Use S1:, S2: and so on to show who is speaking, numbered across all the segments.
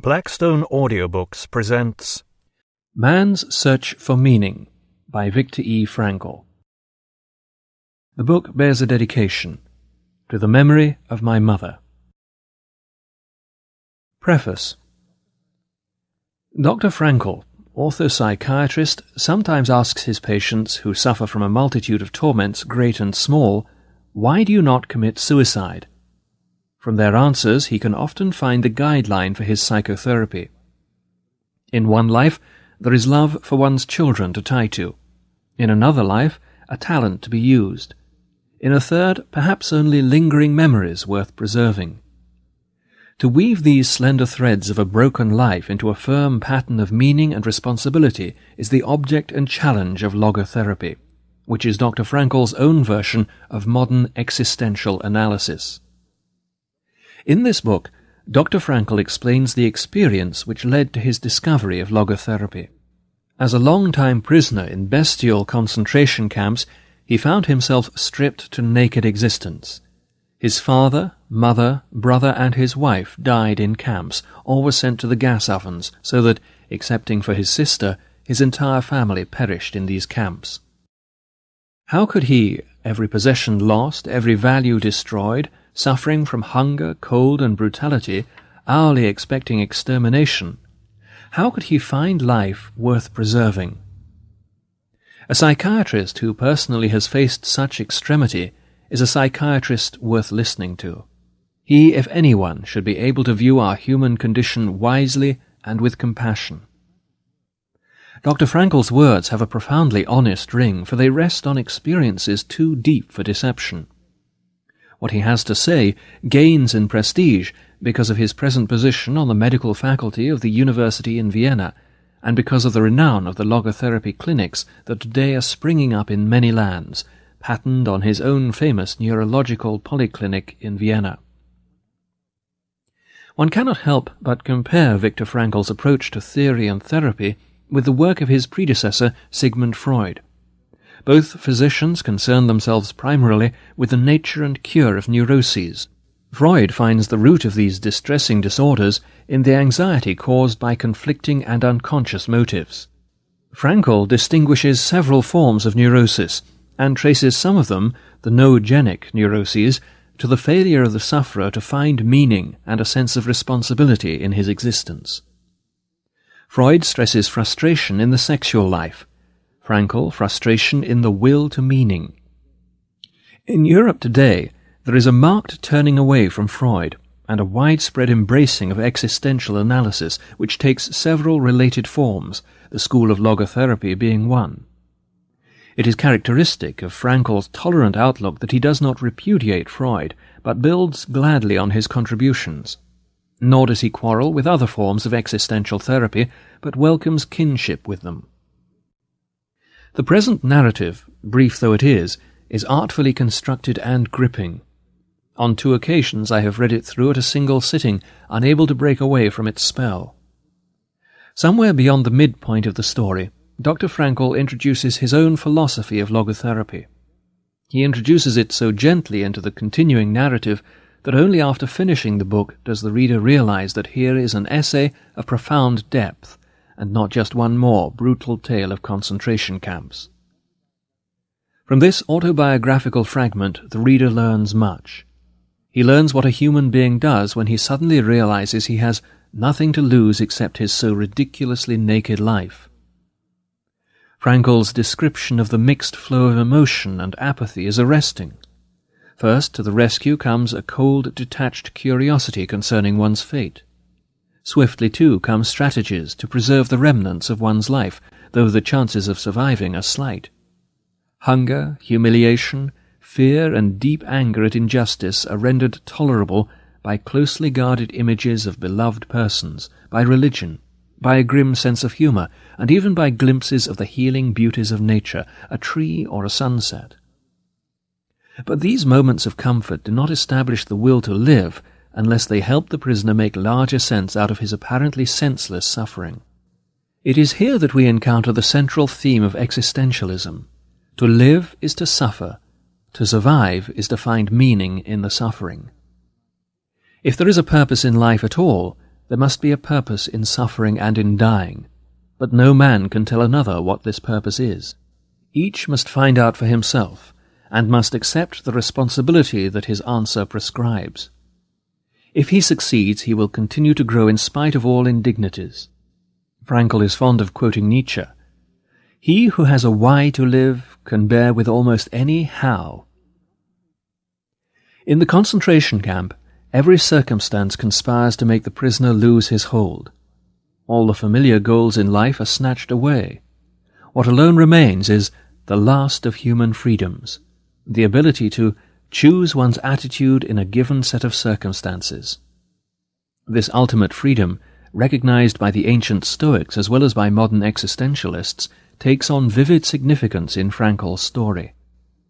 S1: Blackstone Audiobooks presents
S2: Man's Search for Meaning by Viktor E. Frankl. The book bears a dedication to the memory of my mother. Preface. Dr. Frankl, ortho-psychiatrist, sometimes asks his patients who suffer from a multitude of torments, great and small, "Why do you not commit suicide?" From their answers, he can often find the guideline for his psychotherapy. In one life, there is love for one's children to tie to. In another life, a talent to be used. In a third, perhaps only lingering memories worth preserving. To weave these slender threads of a broken life into a firm pattern of meaning and responsibility is the object and challenge of logotherapy, which is Dr. Frankl's own version of modern existential analysis. In this book, Dr. Frankl explains the experience which led to his discovery of logotherapy. As a long-time prisoner in bestial concentration camps, he found himself stripped to naked existence. His father, mother, brother, and his wife died in camps, or were sent to the gas ovens, so that, excepting for his sister, his entire family perished in these camps. How could he, every possession lost, every value destroyed, suffering from hunger, cold, and brutality, hourly expecting extermination, how could he find life worth preserving? A psychiatrist who personally has faced such extremity is a psychiatrist worth listening to. He, if anyone, should be able to view our human condition wisely and with compassion. Dr. Frankl's words have a profoundly honest ring, for they rest on experiences too deep for deception. What he has to say gains in prestige because of his present position on the medical faculty of the University in Vienna, and because of the renown of the logotherapy clinics that today are springing up in many lands, patterned on his own famous neurological polyclinic in Vienna. One cannot help but compare Viktor Frankl's approach to theory and therapy with the work of his predecessor Sigmund Freud. Both physicians concern themselves primarily with the nature and cure of neuroses. Freud finds the root of these distressing disorders in the anxiety caused by conflicting and unconscious motives. Frankl distinguishes several forms of neurosis, and traces some of them, the noogenic neuroses, to the failure of the sufferer to find meaning and a sense of responsibility in his existence. Freud stresses frustration in the sexual life, Frankl frustration in the will to meaning. In Europe today, there is a marked turning away from Freud and a widespread embracing of existential analysis which takes several related forms, the school of logotherapy being one. It is characteristic of Frankl's tolerant outlook that he does not repudiate Freud, but builds gladly on his contributions. Nor does he quarrel with other forms of existential therapy, but welcomes kinship with them. The present narrative, brief though it is artfully constructed and gripping. On 2 occasions I have read it through at a single sitting, unable to break away from its spell. Somewhere beyond the midpoint of the story, Dr. Frankl introduces his own philosophy of logotherapy. He introduces it so gently into the continuing narrative that only after finishing the book does the reader realize that here is an essay of profound depth, and not just one more brutal tale of concentration camps. From this autobiographical fragment, the reader learns much. He learns what a human being does when he suddenly realizes he has nothing to lose except his so ridiculously naked life. Frankl's description of the mixed flow of emotion and apathy is arresting. First, to the rescue comes a cold, detached curiosity concerning one's fate. Swiftly, too, come strategies to preserve the remnants of one's life, though the chances of surviving are slight. Hunger, humiliation, fear, and deep anger at injustice are rendered tolerable by closely guarded images of beloved persons, by religion, by a grim sense of humour, and even by glimpses of the healing beauties of nature, a tree or a sunset. But these moments of comfort do not establish the will to live, unless they help the prisoner make larger sense out of his apparently senseless suffering. It is here that we encounter the central theme of existentialism. To live is to suffer. To survive is to find meaning in the suffering. If there is a purpose in life at all, There must be a purpose in suffering and in dying, but no man can tell another what this purpose is. Each must find out for himself, and must accept the responsibility that his answer prescribes. If he succeeds, he will continue to grow in spite of all indignities. Frankl is fond of quoting Nietzsche. He who has a why to live can bear with almost any how. In the concentration camp, every circumstance conspires to make the prisoner lose his hold. All the familiar goals in life are snatched away. What alone remains is the last of human freedoms, the ability to choose one's attitude in a given set of circumstances. This ultimate freedom, recognized by the ancient Stoics as well as by modern existentialists, takes on vivid significance in Frankl's story.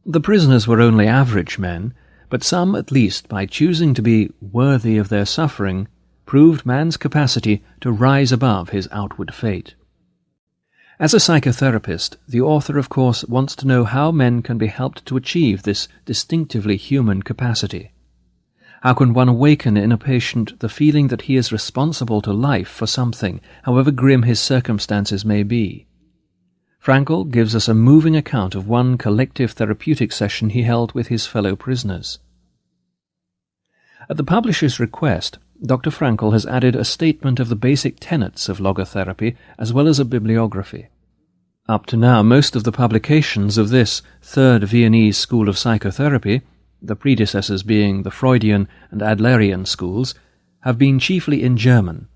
S2: The prisoners were only average men, but some, at least, by choosing to be worthy of their suffering, proved man's capacity to rise above his outward fate. As a psychotherapist, the author, of course, wants to know how men can be helped to achieve this distinctively human capacity. How can one awaken in a patient the feeling that he is responsible to life for something, however grim his circumstances may be? Frankl gives us a moving account of one collective therapeutic session he held with his fellow prisoners. At the publisher's request, Dr. Frankl has added a statement of the basic tenets of logotherapy as well as a bibliography. Up to now, most of the publications of this third Viennese school of psychotherapy, the predecessors being the Freudian and Adlerian schools, have been chiefly in German.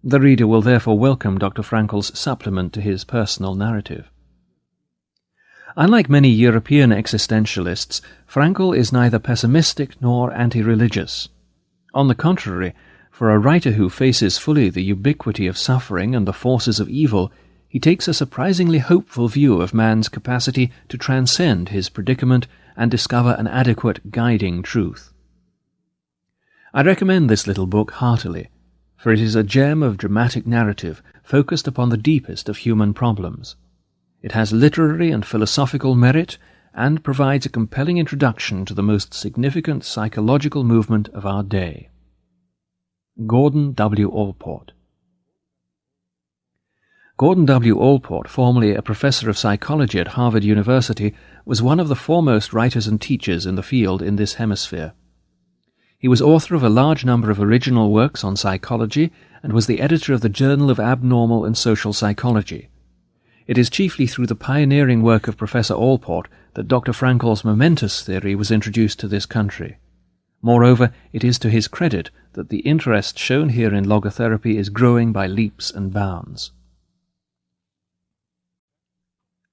S2: The reader will therefore welcome Dr. Frankl's supplement to his personal narrative. Unlike many European existentialists, Frankl is neither pessimistic nor anti-religious. On the contrary, for a writer who faces fully the ubiquity of suffering and the forces of evil, he takes a surprisingly hopeful view of man's capacity to transcend his predicament and discover an adequate guiding truth. I recommend this little book heartily, for it is a gem of dramatic narrative focused upon the deepest of human problems. It has literary and philosophical merit and provides a compelling introduction to the most significant psychological movement of our day. Gordon W. Allport. Gordon W. Allport, formerly a professor of psychology at Harvard University, was one of the foremost writers and teachers in the field in this hemisphere. He was author of a large number of original works on psychology and was the editor of the Journal of Abnormal and Social Psychology. It is chiefly through the pioneering work of Professor Allport that Dr. Frankl's momentous theory was introduced to this country. Moreover, it is to his credit that the interest shown here in logotherapy is growing by leaps and bounds.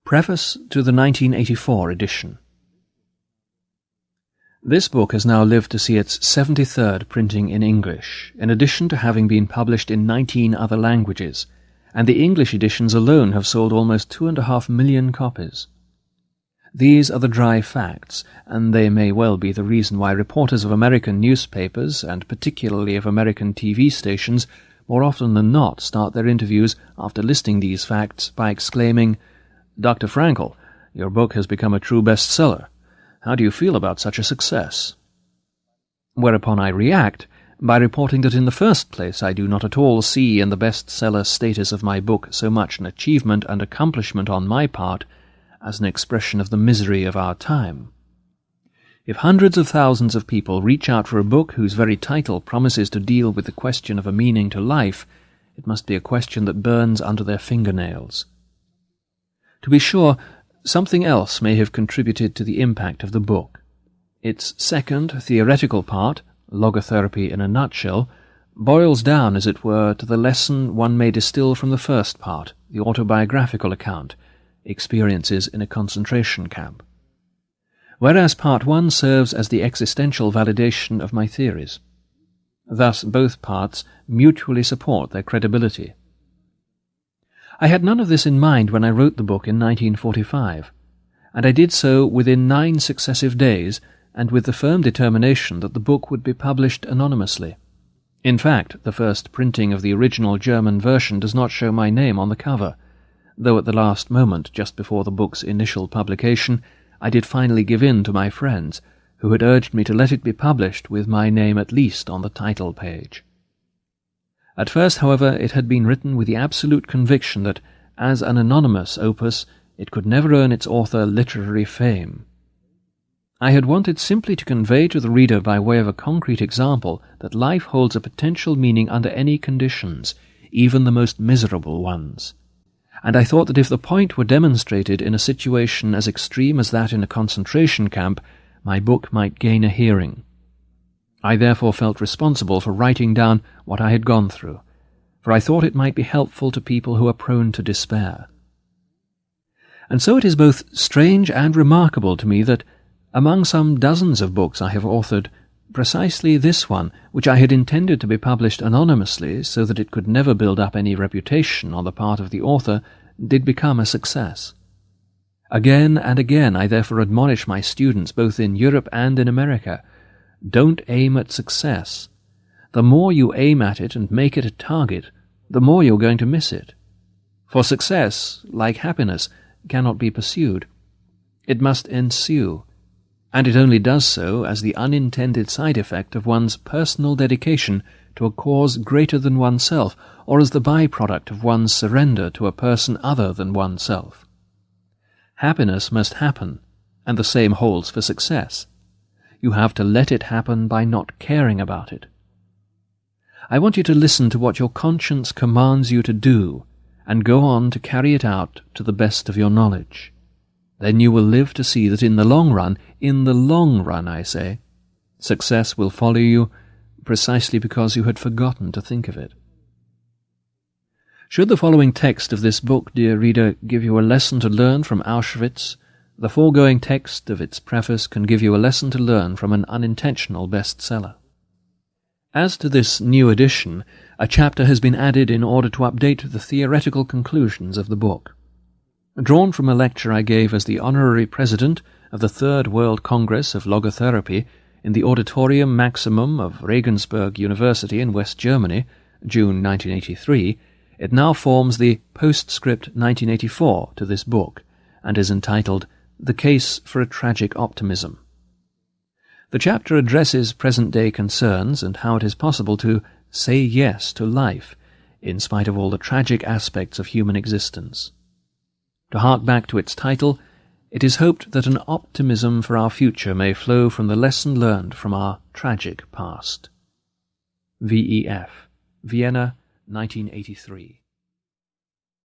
S2: Preface to the 1984 edition. This book has now lived to see its 73rd printing in English, in addition to having been published in 19 other languages, and the English editions alone have sold almost 2.5 million copies. These are the dry facts, and they may well be the reason why reporters of American newspapers, and particularly of American TV stations, more often than not start their interviews after listing these facts by exclaiming, "Dr. Frankl, your book has become a true bestseller. How do you feel about such a success?" Whereupon I react by reporting that in the first place I do not at all see in the bestseller status of my book so much an achievement and accomplishment on my part as an expression of the misery of our time. If hundreds of thousands of people reach out for a book whose very title promises to deal with the question of a meaning to life, it must be a question that burns under their fingernails. To be sure, something else may have contributed to the impact of the book. Its second, theoretical part, Logotherapy in a Nutshell, boils down, as it were, to the lesson one may distill from the first part, the autobiographical account, Experiences in a Concentration Camp. Whereas Part 1 serves as the existential validation of my theories. Thus both parts mutually support their credibility. I had none of this in mind when I wrote the book in 1945, and I did so within 9 successive days and with the firm determination that the book would be published anonymously. In fact, the first printing of the original German version does not show my name on the cover, though at the last moment, just before the book's initial publication, I did finally give in to my friends, who had urged me to let it be published with my name at least on the title page. At first, however, it had been written with the absolute conviction that, as an anonymous opus, it could never earn its author literary fame. I had wanted simply to convey to the reader by way of a concrete example that life holds a potential meaning under any conditions, even the most miserable ones. And I thought that if the point were demonstrated in a situation as extreme as that in a concentration camp, my book might gain a hearing. I therefore felt responsible for writing down what I had gone through, for I thought it might be helpful to people who are prone to despair. And so it is both strange and remarkable to me that, among some dozens of books I have authored, precisely this one, which I had intended to be published anonymously so that it could never build up any reputation on the part of the author, did become a success. Again and again I therefore admonish my students, both in Europe and in America, don't aim at success. The more you aim at it and make it a target, the more you're going to miss it. For success, like happiness, cannot be pursued. It must ensue, and it only does so as the unintended side effect of one's personal dedication to a cause greater than oneself, or as the byproduct of one's surrender to a person other than oneself. Happiness must happen, and the same holds for success. You have to let it happen by not caring about it. I want you to listen to what your conscience commands you to do, and go on to carry it out to the best of your knowledge. Then you will live to see that in the long run, I say, success will follow you precisely because you had forgotten to think of it. Should the following text of this book, dear reader, give you a lesson to learn from Auschwitz, the foregoing text of its preface can give you a lesson to learn from an unintentional bestseller. As to this new edition, a chapter has been added in order to update the theoretical conclusions of the book. Drawn from a lecture I gave as the honorary president of the Third World Congress of Logotherapy in the Auditorium Maximum of Regensburg University in West Germany, June 1983, it now forms the postscript 1984 to this book, and is entitled The Case for a Tragic Optimism. The chapter addresses present-day concerns and how it is possible to say yes to life, in spite of all the tragic aspects of human existence. To hark back to its title, it is hoped that an optimism for our future may flow from the lesson learned from our tragic past. VEF, Vienna, 1983.